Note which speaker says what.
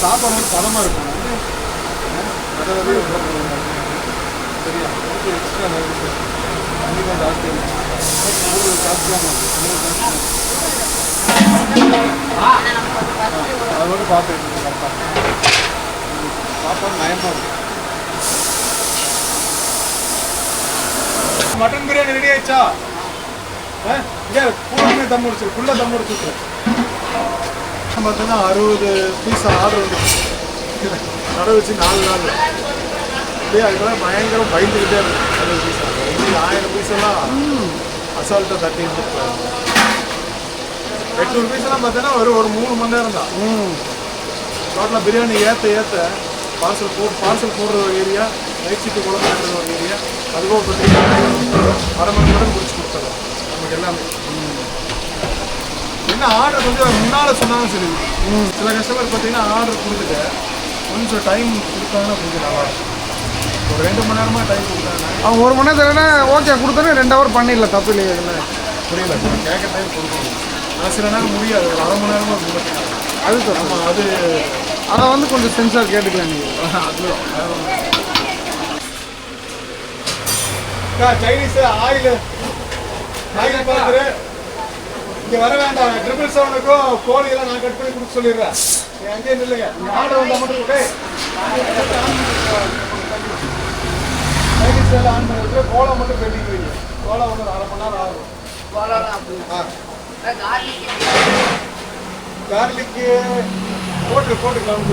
Speaker 1: சாப்பாடு வந்து பதமாக இருக்கும். சரியா எக்ஸ்ட்ரா கண்டிப்பாக ஜாஸ்தி ஜாஸ்தியாக அது மட்டும் பார்த்துட்டு கரெக்டாக சாப்பாடு நயமாக இருக்கும். மட்டன் பிரியாணி ரெடி ஆயிடுச்சா? இங்கே ஃபுல்லாக தம் முடிச்சு ஃபுல்லாக தம் முடிச்சுட்டு பார்த்தீங்கன்னா 60 பீஸ் ஆர்டர் வந்துச்சு. கடை வச்சு 4 நாள் அப்படியே அதுக்கெல்லாம் பயங்கரம் பயந்துக்கிட்டே இருக்கும். 60 பீஸ் 1000 பீஸ் எல்லாம் அசால்ட்டாக தட்டி இருந்துருக்காங்க. 800 பீஸ் எல்லாம் பார்த்தீங்கன்னா ஒரு 3 மணி நேரம் தான். டோட்டலாக பிரியாணி ஏற்ற பார்சல் போடுற ஒரு ஏரியா, நைட் ஷிஃப்ட் குழந்தைன்ற ஒரு ஏரியா, அதுவும் பார்த்தீங்கன்னா 1/2 மணி நேரம் முடிச்சு கொடுத்துறோம் நமக்கு எல்லாமே. என்ன ஆர்டர் கொஞ்சம் முன்னால் சொன்னாலும் சரி. சில கஸ்டமர் பார்த்தீங்கன்னா ஆர்டர் கொடுத்துட்டு கொஞ்சம் டைம் கொடுத்தாங்கன்னா கொஞ்சம் நல்லாயிருக்கும். ஒரு 2 மணி நேரமாக டைம் கொடுத்தாங்க.
Speaker 2: அவங்க 1 மணி நேரத்தில் ஓகே கொடுத்தோன்னே 2 ஹவர் பண்ணிடல, தப்பு இல்லையா? இதில்
Speaker 1: புரியல, கேட்க டைம் கொடுக்கணும். நான் சில நேரம் முடியாது, ஒரு 1/2 மணி நேரமாக கொடுத்தேன்.
Speaker 2: அது ஆமாம், அதை வந்து கொஞ்சம் சென்சார் கேட்டுக்கலாம் நீங்கள்.
Speaker 1: அதுதான் சைனீஸு ஆயில் பார்க்குற இங்கே வர வேண்டாம். 777க்கும் கோழியெல்லாம் நான் கட் பண்ணி கொடுக்க சொல்லிடுறேன். அங்கேயே இல்லைங்க, ஆர்டர் வந்தால் மட்டும் கூட சைனீஸ் எல்லாம் ஆன் பண்ணி வச்சுட்டு கோலா மட்டும் பெண்டிங் வைங்க. கோலா ஒன்று 1/2 மணி நேரம் ஆகும். கார்லிக்கு போட்டுக்கலாம்.